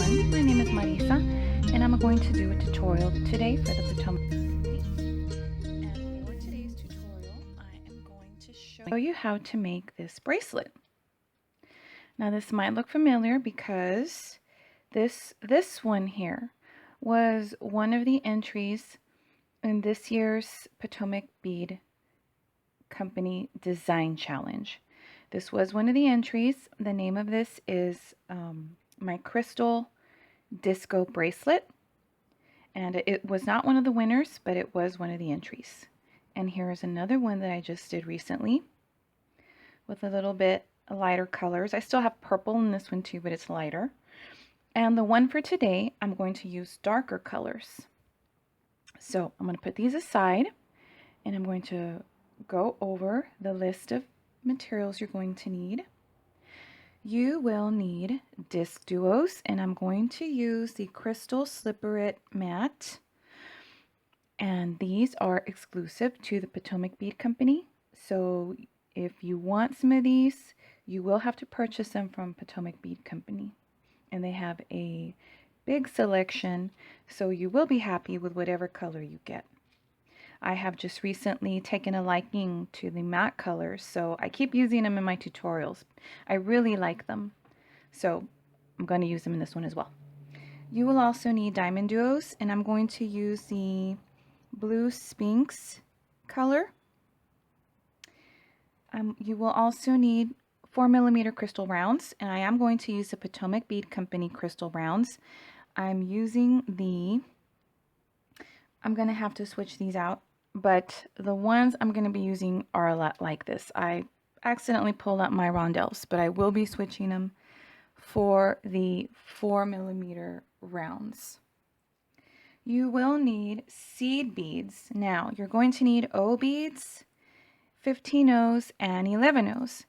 everyone, my name is Marissa and I'm going to do a tutorial today for the Potomac. And for today's tutorial I am going to show you how to make this bracelet. Now this might look familiar because this one here was one of the entries in this year's Potomac Bead Company Design Challenge. This was one of the entries. The name of this is my Crystal Disc O Bracelet, and it was not one of the winners, but it was one of the entries. And here's another one that I just did recently with a little bit lighter colors. I still have purple in this one too, but it's lighter. And the one for today, I'm going to use darker colors. So I'm going to put these aside and I'm going to go over the list of materials you're going to need. You will need disc duos, and I'm going to use the Crystal Slipperit Matte, and these are exclusive to the Potomac Bead Company. So if you want some of these, you will have to purchase them from Potomac Bead Company, and they have a big selection, so you will be happy with whatever color you get. I have just recently taken a liking to the matte colors, so I keep using them in my tutorials. I really like them, so I'm going to use them in this one as well. You will also need DiamonDuos, and I'm going to use the blue Sphinx color. You will also need 4mm crystal rounds, and I am going to use the Potomac Bead Company crystal rounds. I'm using I'm going to have to switch these out, but the ones I'm going to be using are a lot like this. I accidentally pulled out my rondelles, but I will be switching them for the 4mm rounds. You will need seed beads. Now, you're going to need O beads, 15 O's, and 11 O's.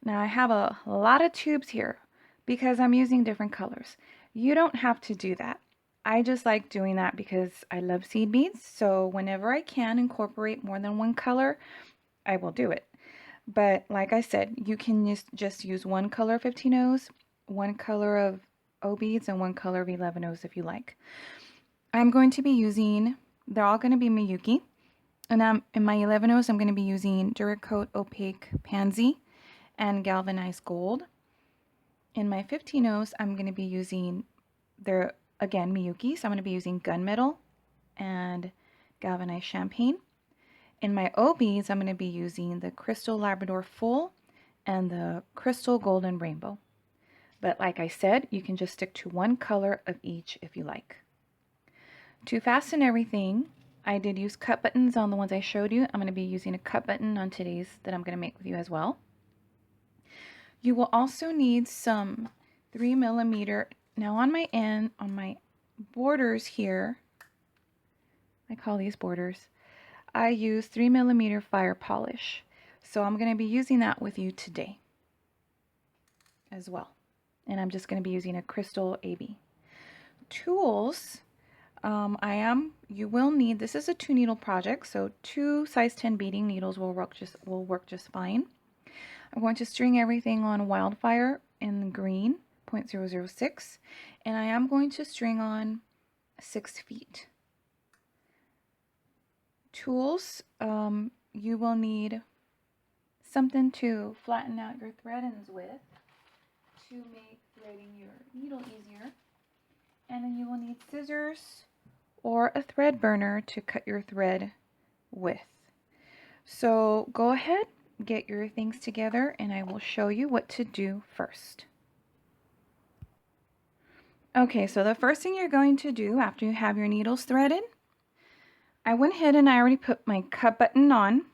Now, I have a lot of tubes here because I'm using different colors. You don't have to do that. I just like doing that because I love seed beads, so whenever I can incorporate more than one color, I will do it. But like I said, you can just use one color of 15 O's, one color of O beads, and one color of 11 O's if you like. I'm going to be using, they're all going to be Miyuki, and in my 11 O's I'm going to be using Duracoat Opaque Pansy and Galvanized Gold. In my 15 O's I'm going to be using their again, Miyuki, so I'm going to be using Gunmetal and Galvanized Champagne. In my O beads, I'm going to be using the Crystal Labrador Full and the Crystal Golden Rainbow. But like I said, you can just stick to one color of each if you like. To fasten everything, I did use cut buttons on the ones I showed you. I'm going to be using a cut button on today's that I'm going to make with you as well. You will also need some 3mm. Now on my borders here, I call these borders, I use 3mm fire polish. So I'm going to be using that with you today as well. And I'm just going to be using a crystal AB. Tools, you will need, this is a 2-needle project, so 2 size 10 beading needles will work just fine. I'm going to string everything on Wildfire in green, 0.006, and I am going to string on 6 feet. Tools, you will need something to flatten out your thread ends with to make threading your needle easier, and then you will need scissors or a thread burner to cut your thread with. So go ahead, get your things together, and I will show you what to do first. Okay, so the first thing you're going to do after you have your needles threaded, I went ahead and I already put my cut button on,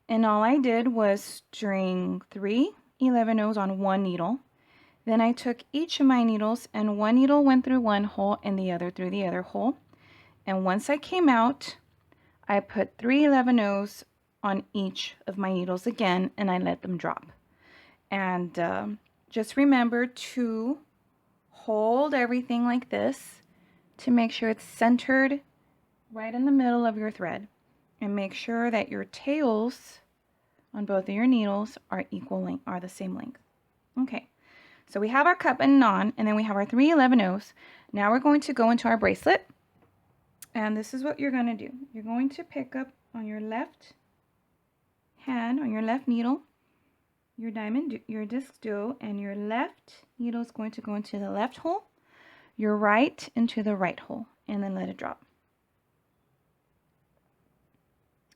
and all I did was string 3 11 O's on one needle. Then I took each of my needles, and one needle went through one hole and the other through the other hole. And once I came out, I put 3 11 O's on each of my needles again, and I let them drop. And just remember to hold everything like this to make sure it's centered right in the middle of your thread, and make sure that your tails on both of your needles are the same length. Okay, So we have our cut button on, and then we have our 3 11-0s. Now we're going to go into our bracelet, and this is what you're going to do. You're going to pick up on your left hand, on your left needle, your disc duo, and your left needle is going to go into the left hole, your right into the right hole, and then let it drop.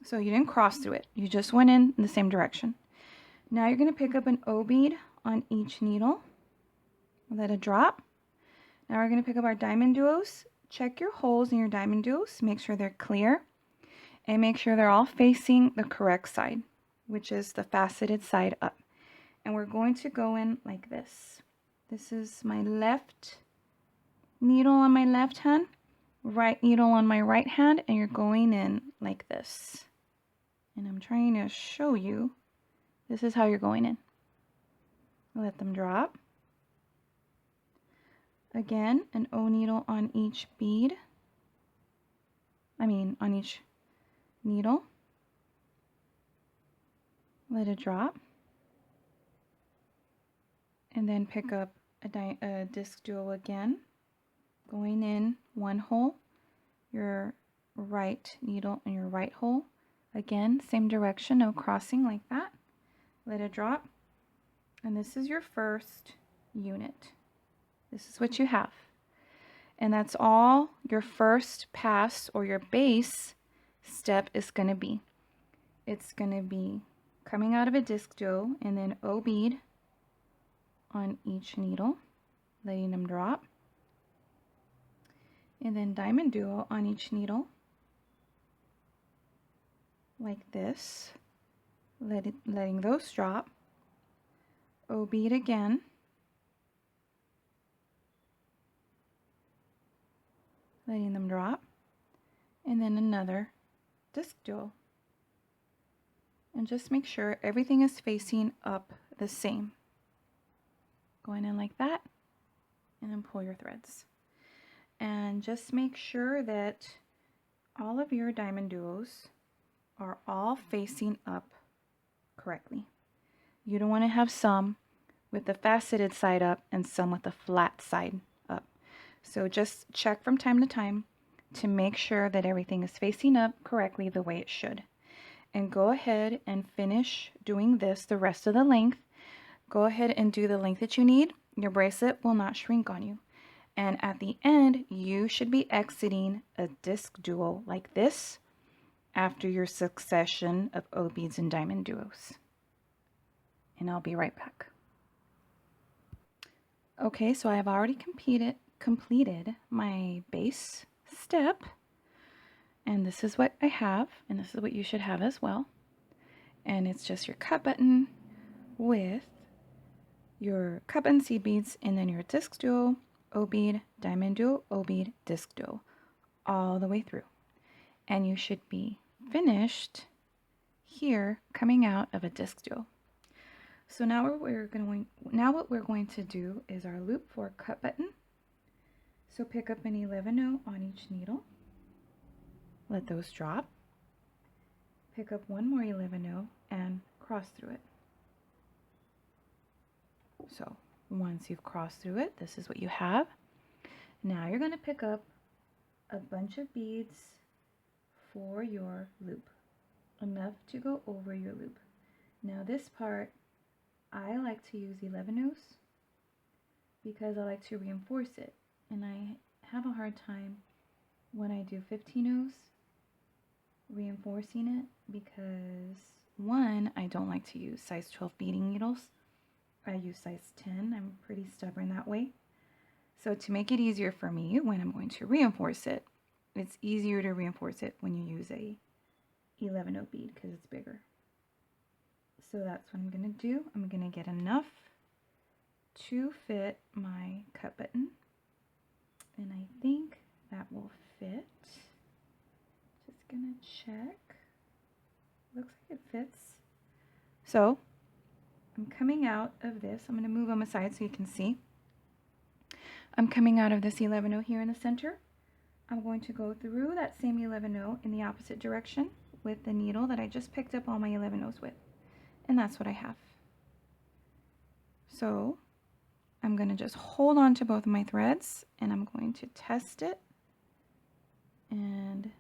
So you didn't cross through it, you just went in the same direction. Now you're going to pick up an O bead on each needle, let it drop. Now we're going to pick up our DiamonDuos. Check your holes in your DiamonDuos, make sure they're clear, and make sure they're all facing the correct side, which is the faceted side up. And we're going to go in like this. This is my left needle on my left hand, right needle on my right hand, and you're going in like this. And I'm trying to show you, this is how you're going in. Let them drop. Again, an O needle on each bead. On each needle. Let it drop. And then pick up a disc duo again, going in one hole, your right needle in your right hole. Again, same direction, no crossing like that. Let it drop. And this is your first unit. This is what you have. And that's all your first pass or your base step is going to be. It's going to be coming out of a disc duo and then O bead on each needle, letting them drop, and then DiamonDuo on each needle like this, letting those drop, O bead again, letting them drop, and then another disc duo. And just make sure everything is facing up the same. Going in like that, and then pull your threads. And just make sure that all of your DiamonDuos are all facing up correctly. You don't want to have some with the faceted side up and some with the flat side up. So just check from time to time to make sure that everything is facing up correctly the way it should. And go ahead and finish doing this the rest of the length. Go ahead and do the length that you need. Your bracelet will not shrink on you. And at the end, you should be exiting a disc duo like this after your succession of O beads and DiamonDuos. And I'll be right back. Okay, so I have already completed my base step. And this is what I have, and this is what you should have as well. And it's just your cut button with your cut button seed beads, and then your disc duo, O bead, DiamonDuo, O bead, disc duo, all the way through. And you should be finished here coming out of a disc duo. So now what we're going to do is our loop for cut button. So pick up an 11-0 on each needle. Let those drop. Pick up one more 11-0 and cross through it. So once you've crossed through it, this is what you have. Now you're going to pick up a bunch of beads for your loop, enough to go over your loop. Now this part, I like to use 11-0s because I like to reinforce it, and I have a hard time when I do 15-0s reinforcing it because, one, I don't like to use size 12 beading needles. I use size 10. I'm pretty stubborn that way. So to make it easier for me when I'm going to reinforce it, it's easier to reinforce it when you use a 11-0 bead because it's bigger. So that's what I'm going to do. I'm going to get enough to fit my cut button, and I think that will fit. Just going to check. Looks like it fits. So I'm coming out of this. I'm going to move them aside so you can see. I'm coming out of this 11-0 here in the center. I'm going to go through that same 11-0 in the opposite direction with the needle that I just picked up all my 11-0s with. And that's what I have. So I'm going to just hold on to both of my threads and I'm going to test it. And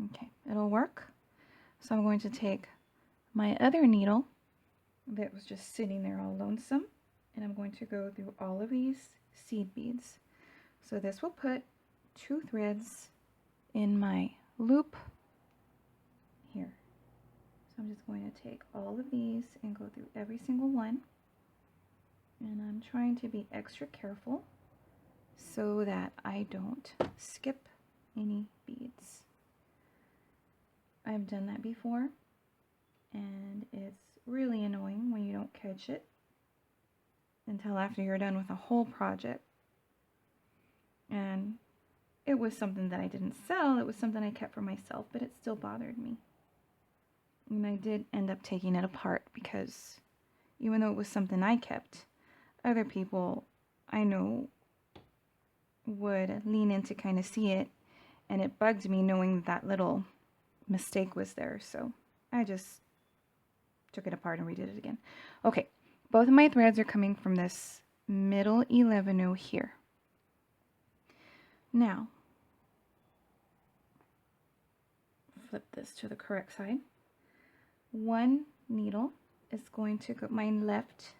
okay, it'll work. So I'm going to take my other needle that was just sitting there all lonesome, and I'm going to go through all of these seed beads. So this will put 2 threads in my loop here. So I'm just going to take all of these and go through every single one. And I'm trying to be extra careful so that I don't skip any beads. I've done that before, and it's really annoying when you don't catch it until after you're done with a whole project. And it was something that I didn't sell, it was something I kept for myself, but it still bothered me. And I did end up taking it apart because even though it was something I kept, other people I know would lean in to kind of see it, and it bugged me knowing that little mistake was there, so I just took it apart and redid it again. Okay, both of my threads are coming from this middle 11 here. Now, flip this to the correct side. One needle is going to go, my left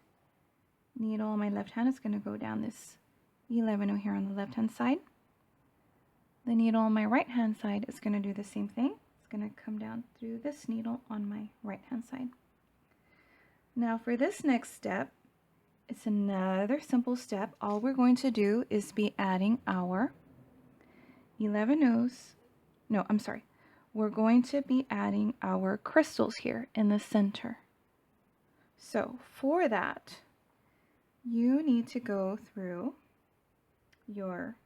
needle on my left hand is going to go down this 11 here on the left hand side. The needle on my right hand side is going to do the same thing. It's going to come down through this needle on my right hand side. Now for this next step, it's another simple step. All we're going to do is be adding our 11 no, I'm sorry. We're going to be adding our crystals here in the center. So for that, you need to go through your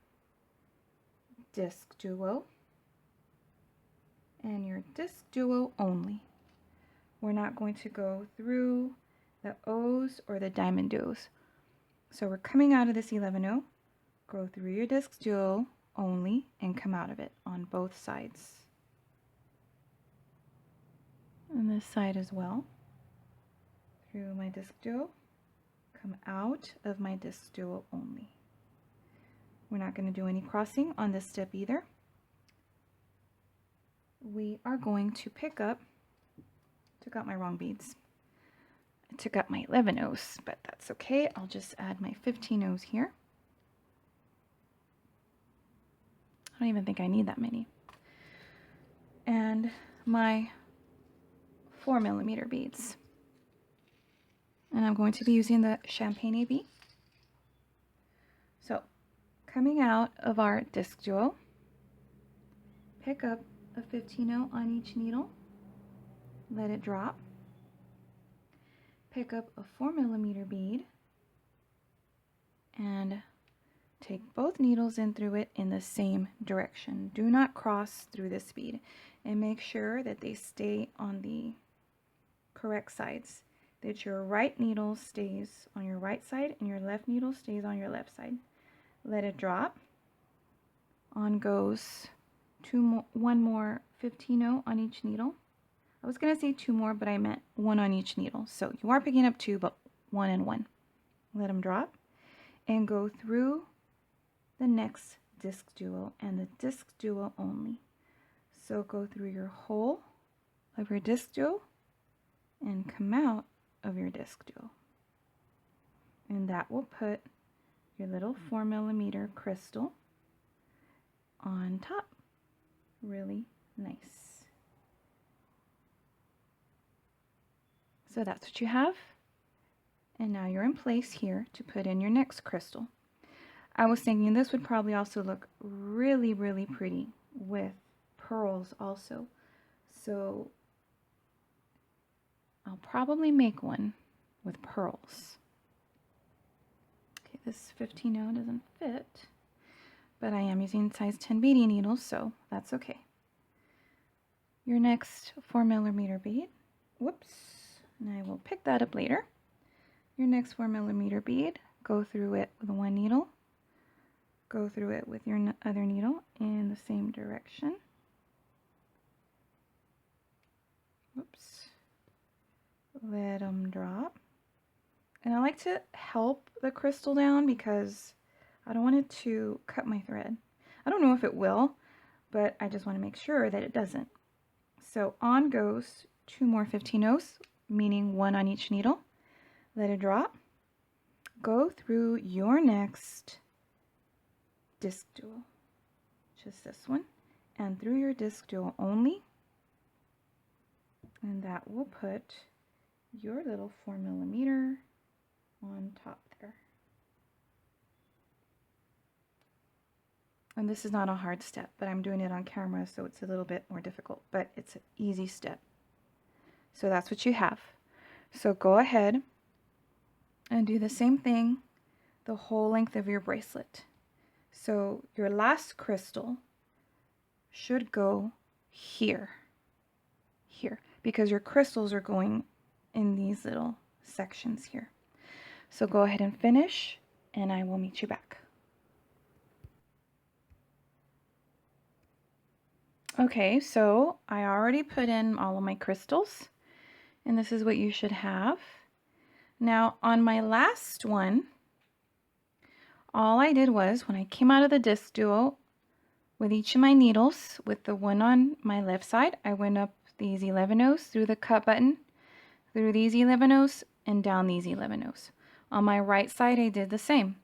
Disc Duo and your Disc Duo only. We're not going to go through the O's or the DiamonDuos. So we're coming out of this 11-0, go through your Disc Duo only and come out of it on both sides. And this side as well. Through my Disc Duo, come out of my Disc Duo only. We're not going to do any crossing on this step either. We are going to pick up, took out my wrong beads. I took out my 11-0s, but that's okay. I'll just add my 15-0s here. I don't even think I need that many. And my 4mm beads. And I'm going to be using the Champagne AB. So, coming out of our Disc Duo, pick up a 15-0 on each needle, let it drop, pick up a 4mm bead, and take both needles in through it in the same direction. Do not cross through this bead, and make sure that they stay on the correct sides, that your right needle stays on your right side and your left needle stays on your left side. Let it drop. On goes one more 15-0 on each needle. I was going to say 2 more, but I meant 1 on each needle. So you are picking up 2, but 1 and 1. Let them drop and go through the next Disc Duo and the Disc Duo only. So go through your whole of your Disc Duo and come out of your Disc Duo. And that will put your little 4mm crystal on top. Really nice. So that's what you have. And now you're in place here to put in your next crystal. I was thinking this would probably also look really, really pretty with pearls also. So I'll probably make one with pearls. Okay, this 15-0 doesn't fit, but I am using size 10 beading needles, so that's okay. Your next 4mm bead, whoops, and I will pick that up later. Your next 4mm bead, go through it with one needle, go through it with your other needle in the same direction. Whoops. let them drop. And I like to help the crystal down because I don't want it to cut my thread. I don't know if it will, but I just want to make sure that it doesn't. So on goes 2 more 15-ohs, meaning 1 on each needle. Let it drop. Go through your next disc duo, just this one, and through your disc duo only, and that will put your little 4mm on top there. And this is not a hard step, but I'm doing it on camera, so it's a little bit more difficult, but it's an easy step. So that's what you have. So go ahead and do the same thing the whole length of your bracelet. So your last crystal should go here, because your crystals are going in these little sections here. So go ahead and finish, and I will meet you back. Okay, so I already put in all of my crystals, and this is what you should have. Now on my last one, all I did was, when I came out of the disc duo, with each of my needles, with the one on my left side, I went up these 11-ohs through the cut button, through these 11-ohs, and down these 11-ohs. On my right side, I did the same.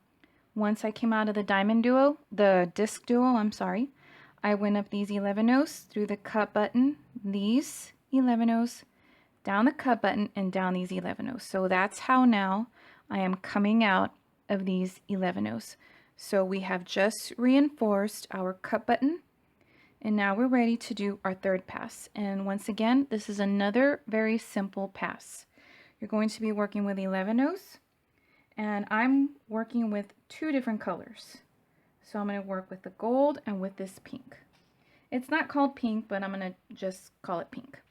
Once I came out of the disc duo, I went up these 11-ohs through the cut button, these 11-ohs, down the cut button, and down these 11-ohs. So that's how now I am coming out of these 11-ohs. So we have just reinforced our cut button, and now we're ready to do our third pass. And once again, this is another very simple pass. You're going to be working with 11-ohs, and I'm working with 2 different colors. So I'm going to work with the gold and with this pink. It's not called pink, but I'm going to just call it pink.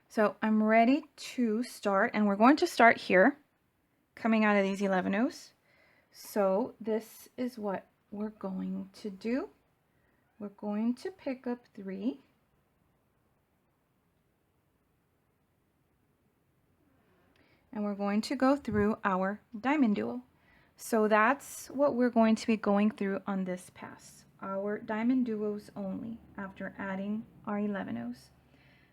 So I'm ready to start, and we're going to start here, coming out of these 11-ohs. So this is what we're going to do. We're going to pick up 3. And we're going to go through our diamond duo. So that's what we're going to be going through on this pass. Our diamond duos only, after adding our 11-ohs.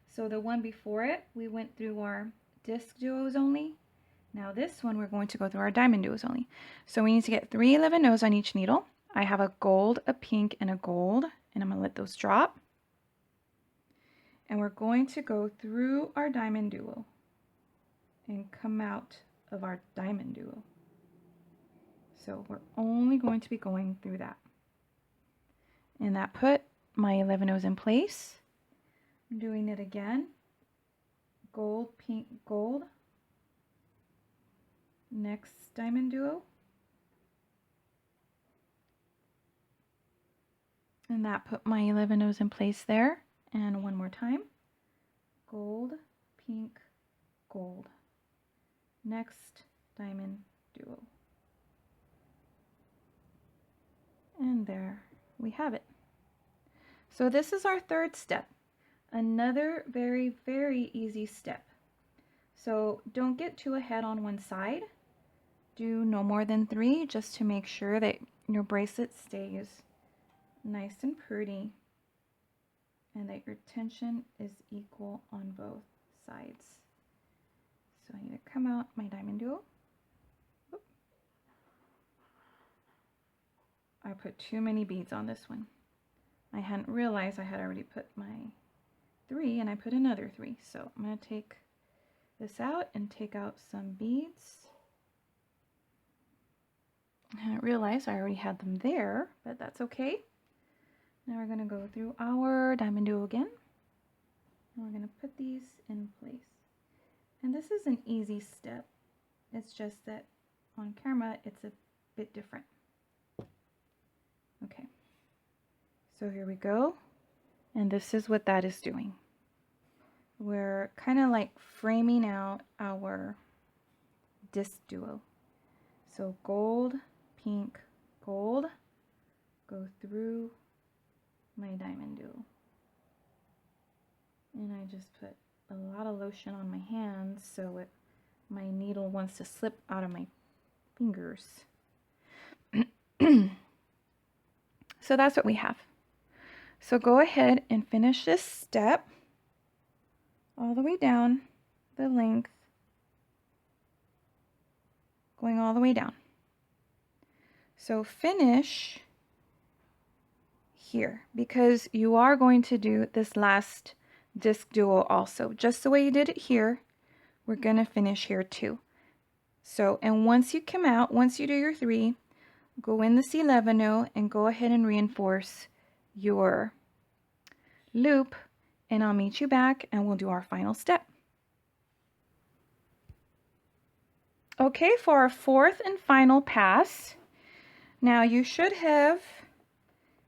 So the one before it, we went through our disc duos only. Now this one, we're going to go through our diamond duos only. So we need to get 3 11-ohs on each needle. I have a gold, a pink, and a gold, and I'm going to let those drop. And we're going to go through our diamond duo and come out of our diamond duo. So we're only going to be going through that. And that put my 11-ohs in place. I'm doing it again. Gold, pink, gold. Next diamond duo. And that put my 11-ohs in place there. And one more time. Gold, pink, gold. Next diamond duo. And there we have it. So this is our third step. Another very, very easy step. So don't get too ahead on one side. Do no more than 3 just to make sure that your bracelet stays nice and pretty and that your tension is equal on both sides. So I need to come out my diamond duo. Oop. I put too many beads on this one. I hadn't realized I had already put my 3 and I put another 3. So I'm going to take this out and take out some beads. I didn't realize I already had them there, but that's okay. Now we're going to go through our diamond duo again. And we're going to put these in place. And this is an easy step. It's just that on camera it's a bit different. Okay. So here we go. And this is what that is doing. We're kind of like framing out our disc duo. So gold, pink, gold, go through my diamond duo. And I just put a lot of lotion on my hands, so my needle wants to slip out of my fingers. So that's what we have. So go ahead and finish this step all the way down the length, going all the way down. So finish here, because you are going to do this last disc duo also. Just the way you did it here, we're going to finish here too. So, and once you come out, once you do your 3, go in this 11-0 and go ahead and reinforce your loop, and I'll meet you back and we'll do our final step. Okay, for our 4th and final pass, now you should have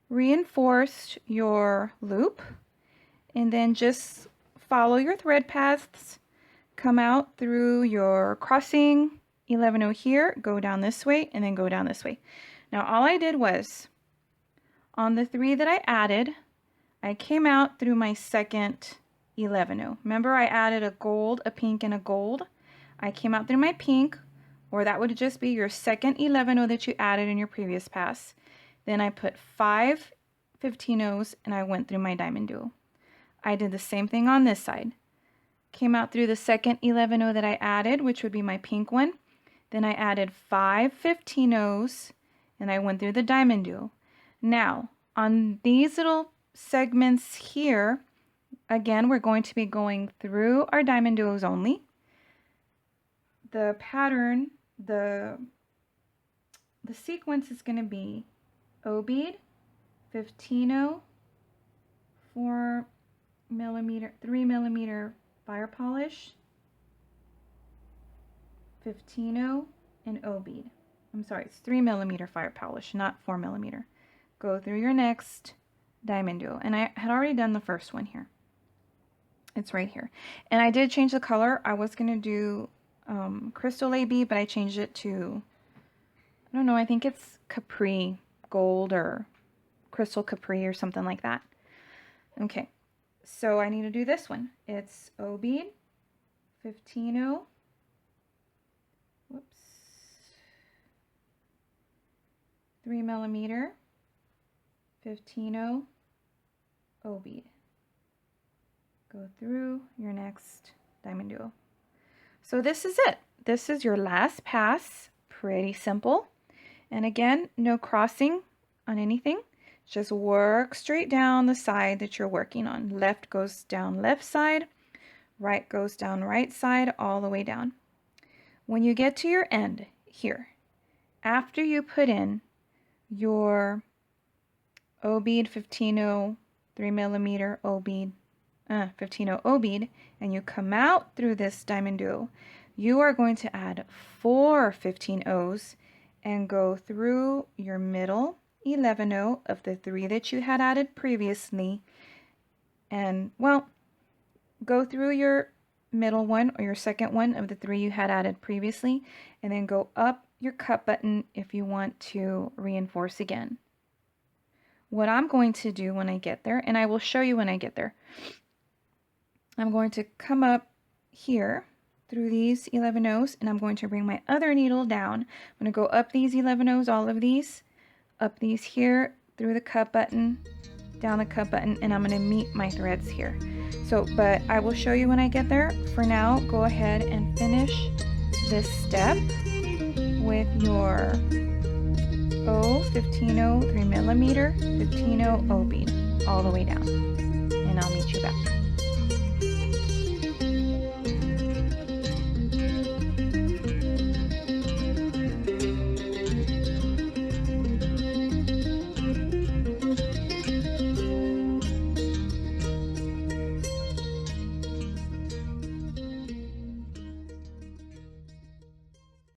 reinforced your loop, and then just follow your thread paths, come out through your crossing 11-0 here, go down this way, and then go down this way. Now all I did was, on the 3 that I added, I came out through my second 11-0. Remember I added a gold, a pink, and a gold? I came out through my pink, or that would just be your second 11-0 that you added in your previous pass. Then I put 5 15-0s and I went through my DiamonDuo. I did the same thing on this side. Came out through the second 11-0 that I added, which would be my pink one. Then I added 5 15-0s and I went through the DiamonDuo. Now, on these little segments here, again, we're going to be going through our DiamonDuos only. The pattern, the sequence is going to be O bead, 15-0, 4mm, 3mm fire polish, 15-0, and O bead. I'm sorry, it's 3mm fire polish, not 4mm. Go through your next DiamonDuo, and I had already done the first one here. It's right here, and I did change the color. I was gonna do Crystal AB, but I changed it to, I don't know, I think it's Capri Gold or Crystal Capri or something like that. Okay, so I need to do this one. It's O bead, 15-0, whoops, 3mm, 15-0, O bead. Go through your next DiamonDuo. So this is it. This is your last pass. Pretty simple. And again, no crossing on anything. Just work straight down the side that you're working on. Left goes down left side, right goes down right side, all the way down. When you get to your end here, after you put in your O bead, 15-0, 3mm O bead, 15-0 O bead, and you come out through this DiamonDuo, you are going to add 4 15-0s and go through your middle 11-0 of the 3 that you had added previously, and well, go through your middle one or your second one of the 3 you had added previously, and then go up your cut button if you want to reinforce again. What I'm going to do when I get there, and I will show you when I get there, I'm going to come up here through these 11-0s, and I'm going to bring my other needle down. I'm going to go up these 11-0s, all of these, up these here, through the cut button, down the cut button, and I'm going to meet my threads here. So, but I will show you when I get there. For now, go ahead and finish this step with your O, 15-0, 3mm, 15-0 O bead, all the way down, and I'll meet you back.